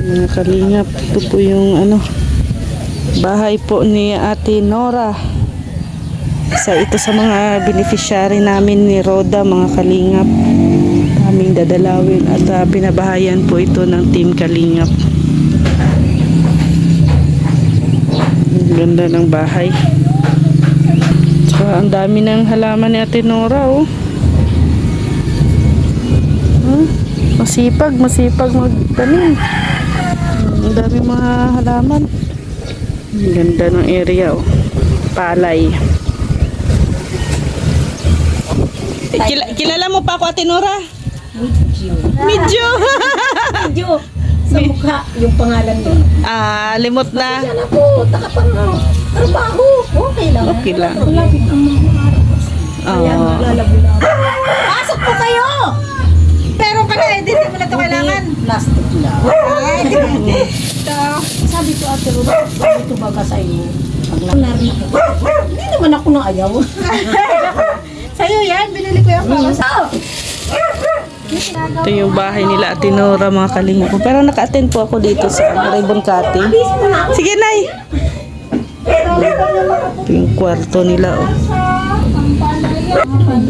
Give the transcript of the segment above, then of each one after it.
Mga kalingap, ito po yung bahay po ni Ate Nora. Isa ito sa mga beneficiary namin ni Roda, mga kalingap. Aming dadalawin at binabahayan po ito ng Team Kalingap. Ang ganda ng bahay. Tsaka ang dami ng halaman ni Ate Nora, oh. Masipag magtanim. Ang dami mga halaman. Ang ganda ng area, oh. Palay. Kilala mo pa ako, Ate Nora? Medyo. Medyo. Sa mukha, yung pangalan mo. Limot na. Yan ako, takapang trabaho. Okay lang. Okay lang. Lapit ang mga araw. Kaya maglalabo-labo. Pasok po kayo! Pero ka na, hindi mo na ito kailangan. Plastic lang. Sabi ko, Ate Ruth, sabi ko baga sa iyo. Pag-narinig ko. Hindi naman ako na ayaw. Sa'yo yan, binili ko yung para sa'yo. Ito yung bahay nila Ate Nora, mga kalingap. Pero naka-attend po ako dito sa Ribbon Cutting. Sige, Nay. Ito yung kwarto nila, oh.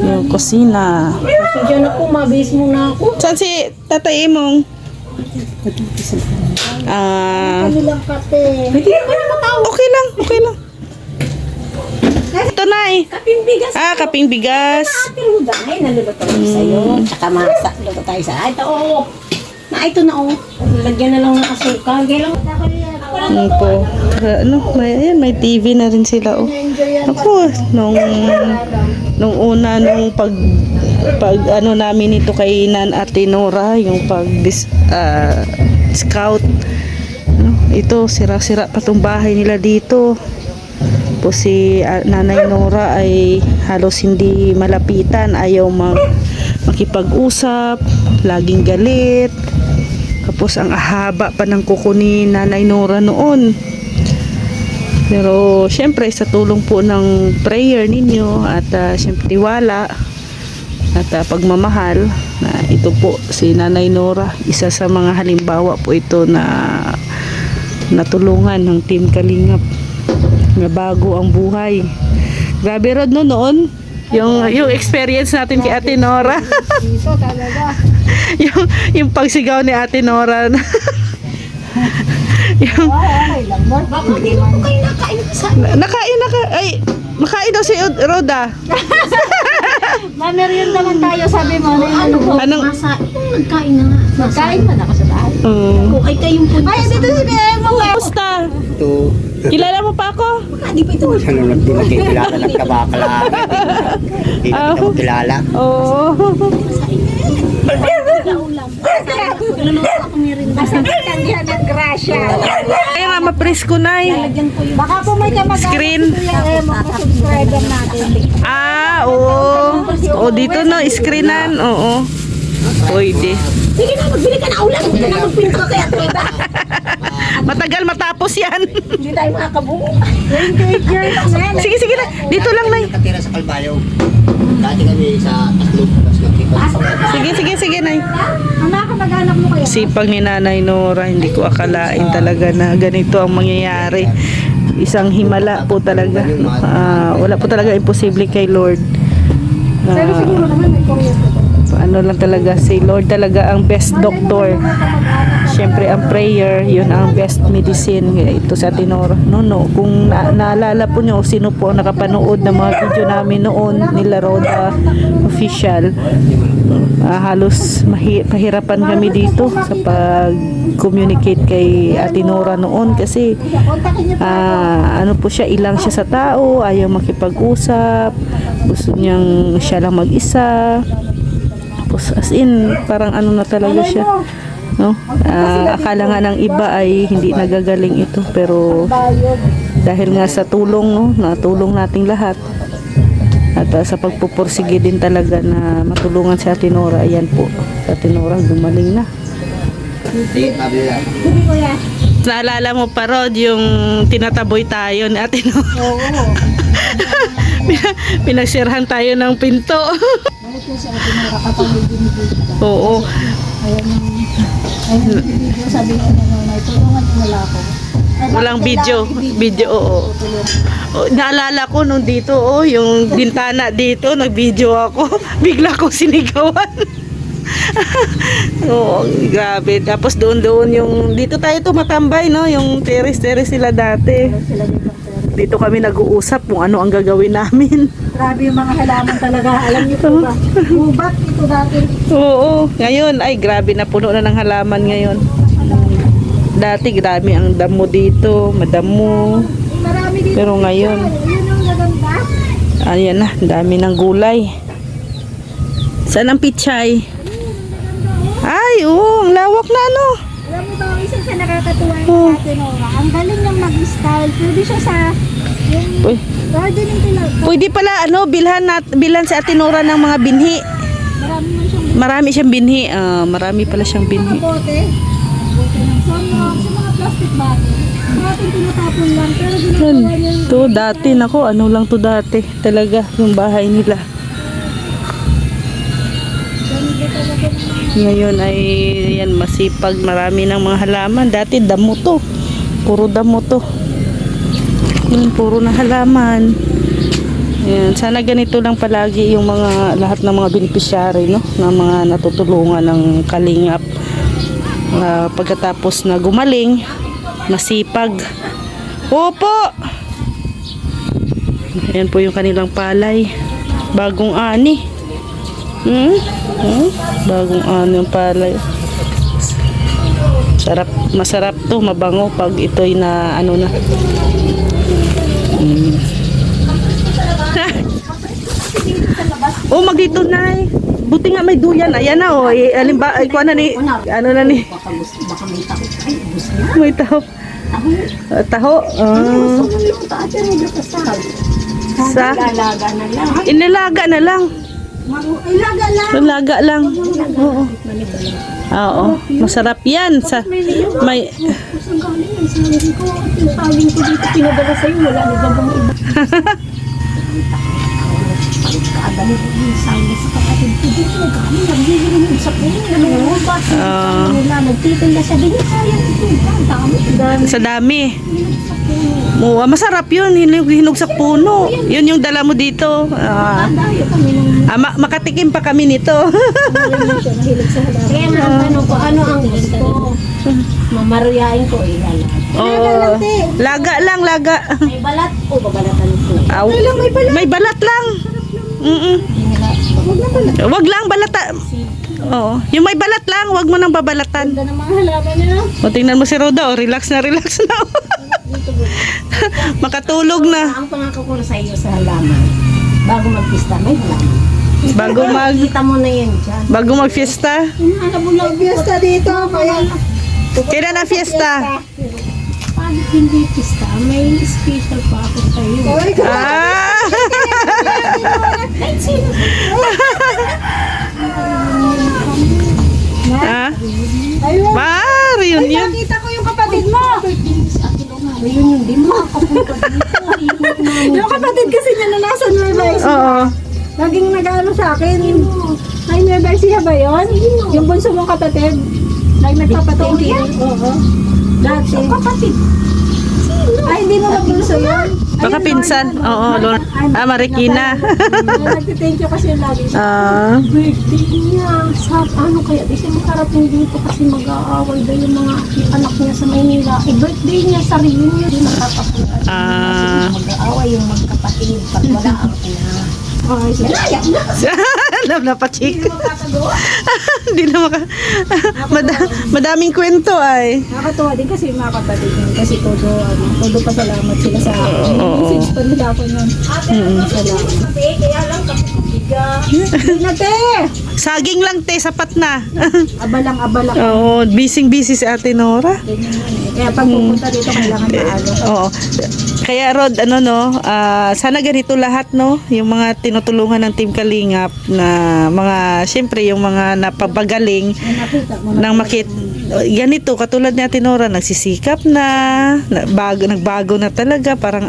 Yung kusina. So dyan ako, mabis mo na ako. Saan si Tatay Imong? Kanilang kate. Hindi naman na matawag. Okay lang. Ito, Nay. Kaping bigas. Kaping bigas. Ate Ruda, ay naluluto ko sa'yo. Tsaka masa, luto tayo sa. Ito, oo. Ito na, oo. Lagyan na lang ng asukal. Kailan Ano po? May TV na rin sila, oh. Ako, nung una, nung pag namin ito kay Nan Ate Nora, yung scout. Ito, sira-sira pa tong bahay nila dito. Po si Nanay Nora ay halos hindi malapitan, ayaw makipag-usap, laging galit. Tapos ang ahaba pa ng kuko ni Nanay Nora noon. Pero syempre sa tulong po ng prayer ninyo at syempre tiwala at pagmamahal, na ito po si Nanay Nora, isa sa mga halimbawa po ito na natulungan ng Team Kalingap na bago ang buhay. Grabe, Rod, noon yung experience natin kay Ate Nora. dito talaga. yung pagsigaw ni Ate Nora. yung Ay, lang mo. Baka hindi mo kayo nakain sa... makain daw si Roda. Mameryon naman tayo, sabi mo. Ano po? Anong- Nagkain na nga. Nagkain man ako sa bahay. Kung ay kayong punta. Ay, dito si Bemo. Kamusta? Ito, Kilala mo pa ako? Hindi pa ito. ano lang din nakikilala ng kabakala. Hindi na kita kilala. Oo. Tandihan ng grasya. Ay, mapresko na eh. Baka po may kamag-anak Screen. mga subscriber natin. Oo. O, dito no, screenan. Oo. Pwede. Sige na, magbili ka na ulam. Huwag ka na magpinto kaya Treda. Matagal matapos yan. Hindi tayo makakabuo. 28 years na. Sige na. Dito lang, Nay. Nakatira sa Calvario. Dati kami sa Taklog. Tapos nagkita. Sige, Nay. Ang nakakamag-anak mo kaya? Sipag ni Nanay Nora, hindi ko akalain talaga na ganito ang mangyayari. Isang himala po talaga. Wala po talaga imposible kay Lord. Pero siguro naman may kuryente. Ano lang talaga, si Lord talaga ang best doctor. Siyempre ang prayer, yun ang best medicine. Ito sa Ate Nora. No. Kung naalala po nyo, sino po ang nakapanood ng mga video namin noon, nila Roda official, halos mahirapan kami dito sa pag-communicate kay Ate Nora noon kasi ano po siya, ilang siya sa tao, ayaw makipag-usap, gusto niyang siya lang mag-isa. Tapos as in, parang ano na talaga siya, no? Akala nga ng iba ay hindi nagagaling ito, pero dahil nga sa tulong, no, natulong nating lahat at sa pagpupursige din talaga na matulungan si Ate Nora, ayan po, si Ate Nora gumaling na. Naalala mo pa, Rod, yung tinataboy tayo ni Ate Nora? Oo. Pinagsirahan tayo ng pinto. Bakit yung sa Ate Nora kapag may binibigay? Oo. Ayaw nang Ay, video, sabi ko na nanay, tulungan mo wala ako. Ay, Walang bakit video. kailangan Video, oo. Oh, naalala ko nung dito, yung bintana dito, nag-video ako. Bigla ko sinigawan. Oo, grabe. Tapos doon yung, dito tayo tumatambay, no? Yung terrace sila dati. Sila dito. Dito kami nag-uusap kung ano ang gagawin namin. Grabe yung mga halaman talaga. Alam niyo po ba? Gubat ito dati. Oo, ngayon, ay grabe na puno na ng halaman ngayon. Dati grabe ang damo dito, madamo. Marami dito. Pero ngayon, Yun ang gaganda. ayan na, dami ng gulay. Saan ang pichay? Ay, oo, ang lawak na ano. Alam mo ba, isa sa nakakatuwa ng Ate Nora, ang galing niyang mag-style. Pwede siya sa yung Uy, gardening nila. pwede pala ano, bilhan si Ate Nora ng mga binhi. Marami man siyang Marami siyang binhi. Marami pala siyang mga binhi. bote. Bote ng sunrock, sa mga plastic bottle. Mga ating tinatapon lang, pero ginagawa niya yung To dati, nako, ano lang to dati. Talaga, yung bahay nila. ganito talaga ng Ngayon ay yan, masipag, marami ng mga halaman. Dati damo to. Puro damo to. Yun, puro na halaman. Yan, sana ganito lang palagi yung mga lahat ng mga beneficiary, no, ng mga natutulungan ng kalingap. Pagkatapos na gumaling, masipag. Opo. Ayan po yung kanilang palay. Bagong ani. Bagong ano yung palay. Masarap to, mabango pag ito'y na ano na. Oh, magdito na eh. Buti nga may duyan. Ayan na oh. Alimba, ay kuha na ni, ano na ni. baka may takot. Ay, gusto niya. May taho. Taho. Gusto mo yung taat yan, hindi ka sahag. Sa? Lalaga na lang. Inilaga na lang. Ay, laga lang. Laga lang. Oo. Oo. Masarap yan. May Saan galing yan? Sabi ko, yung saling ko dito pinadala sa'yo, wala na ba bang iba? Kaadali ko yung saling sa kapatid ko dito, galing, nagbibigay sa puno, nanungubat. Nagtitinda siya, di niya kaya ito, dami. sa dami. Sa puno. Masarap yun. Hinog sa puno. Yun yung dala mo dito. Dayo kami ng Makatikim pa kami nito. nahilig siya, nahilig sa halaman. Kaya natanong ko, ano ang gusto? Mamaruyain ko, ilalagay. Oh, laga lang, laga. May balat o babalatan ko? Aw. May balat lang. Wag lang balata. Oo. Yung may balat lang, wag mo nang babalatan. Ganda ng mga halaman niya. O tingnan mo si Roda, relax na Makatulog na. Ang pangako ko sa iyo sa halaman, bago magpista, may halaman. Kita mo na yan dyan. Bago mag-fiesta. Hinahanap mo lang fiesta dito. Kaya, Kailan na fiesta? paano hindi pista? May special pa ako sa iyo. Ah! Kahit sino. Ah? Ayun. Par, yun. Nakita ko yung kapatid mo. Ayun yung di mo makapunta dito. Yung kapatid kasi niya na nasa Nueva Ecija. Oo. Laging nag-ano sa akin. Ay, Nueva Ecija ba yun? Yung bunso mong kapatid. Like nagpapatuloy. Oo. Dati. Kapatid. Ay, hindi mo bunso yun. Baka pinsan. Oo. Marikina. Nag-thank you kasi lagi siya. Birthday niya. Sa ano kaya? Di siya makarating dito kasi mag-aaway daw yung mga anak niya sa Maynila. Birthday niya sa reunion. Di makakapunta. Mag-aaway yung magkapatid pag wala ang ina. Ay, sinaya na. Alam na pa, chick. Hindi na madaming kwento ay. Nakakatuwa din kasi yung mga kapatid niya. Kasi todo pasalamat sila sa akin. Message pa nila ako nun. Salamat. Kaya lang Nate! Saging lang, te, sapat na. Abalang-abala. Oo, busy si Ate Nora. Kaya pag pupunta dito, kailangan maaga. Oo. Kaya Rod, sana ganito lahat, no? Yung mga tinutulungan ng Team Kalingap na mga, syempre, yung mga napabagaling Nakita mo nang ganito, katulad ni Ate Nora, nagsisikap na, nagbago na talaga, parang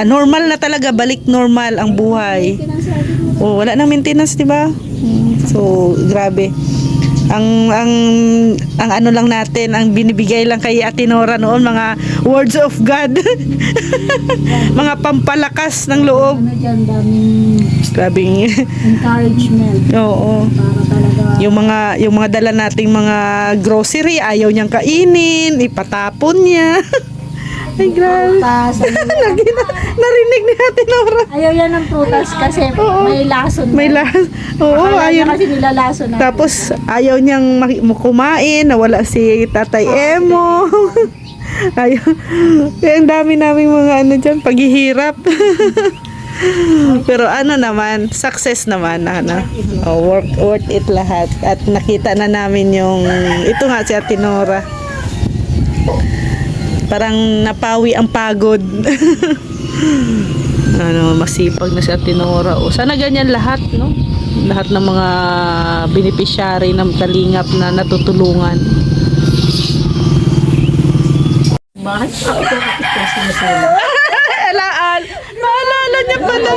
normal na talaga, balik normal ang buhay. sinasabi mo. Oh, wala nang maintenance, di ba? So, grabe. ang ano lang natin, ang binibigay lang kay Ate Nora noon, mga words of God. Mga pampalakas ng loob. Ano dyan, daming Grabing. encouragement Oo. para talaga. Yung mga dala nating mga grocery, ayaw niyang kainin, ipatapon niya. Ay, grabe. Prutas, Narinig ni Ate Nora. ayaw yan ng prutas kasi may lason. May lahat. Oo, Akala niya ayaw. kasi nilalason na. Tapos ayaw niyang kumain, nawala si Tatay Emo. Ayaw. Kaya ang dami naming mga ano dyan, paghihirap. Pero ano naman, success naman ano. Oh, worth it lahat. At nakita na namin yung, ito nga si Ate Nora. Parang napawi ang pagod. Ano, masipag na si Ate Nora. O, sana ganyan lahat, no? Lahat ng mga beneficiary ng Kalingap na natutulungan. Bakit? Alaan! Maalala niya pa na.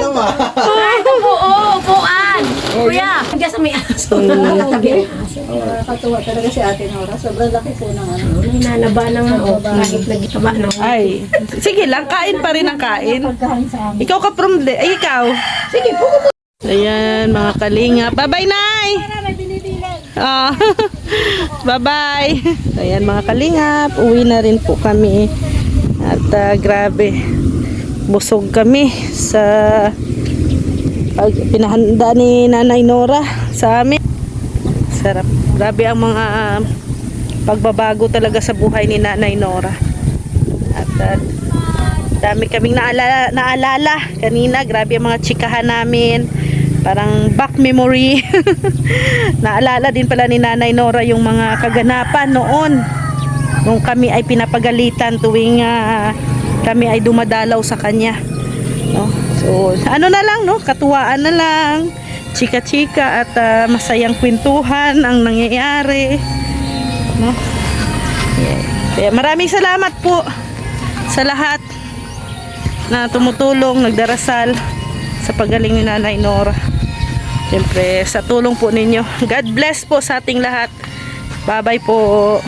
Oo, upuan. Kuya, hanggang sa may aso. Tabi ang aso. Nakakatuwa talaga si Ate Nora. Sobrang laki po ng ano. Nanaba na nga. Kahit nagtaba na. Ay, sige lang, kain pa rin ang kain. Pagkain sa amin. Ikaw ka from the, ay ikaw. Sige, puko. Ayan, mga Kalingap. Bye-bye, Nay! Ah, bye-bye. Ayan, mga Kalingap. Uwi na rin po kami. At grabe, busog kami sa pinahanda ni Nanay Nora sa amin. Sarap. Grabe ang mga pagbabago talaga sa buhay ni Nanay Nora. At dami kaming naalala kanina. Grabe ang mga chikahan namin. Parang back memory. Naalala din pala ni Nanay Nora yung mga kaganapan noon. Nung kami ay pinapagalitan tuwing kami ay dumadalaw sa kanya. No? So, ano na lang, no? Katuwaan na lang. Chika-chika at masayang kwentuhan ang nangyayari. No? Yeah. Kaya maraming salamat po sa lahat na tumutulong, nagdarasal sa pagaling ni Nanay Nora. Siyempre, sa tulong po ninyo. God bless po sa ating lahat. Bye-bye po.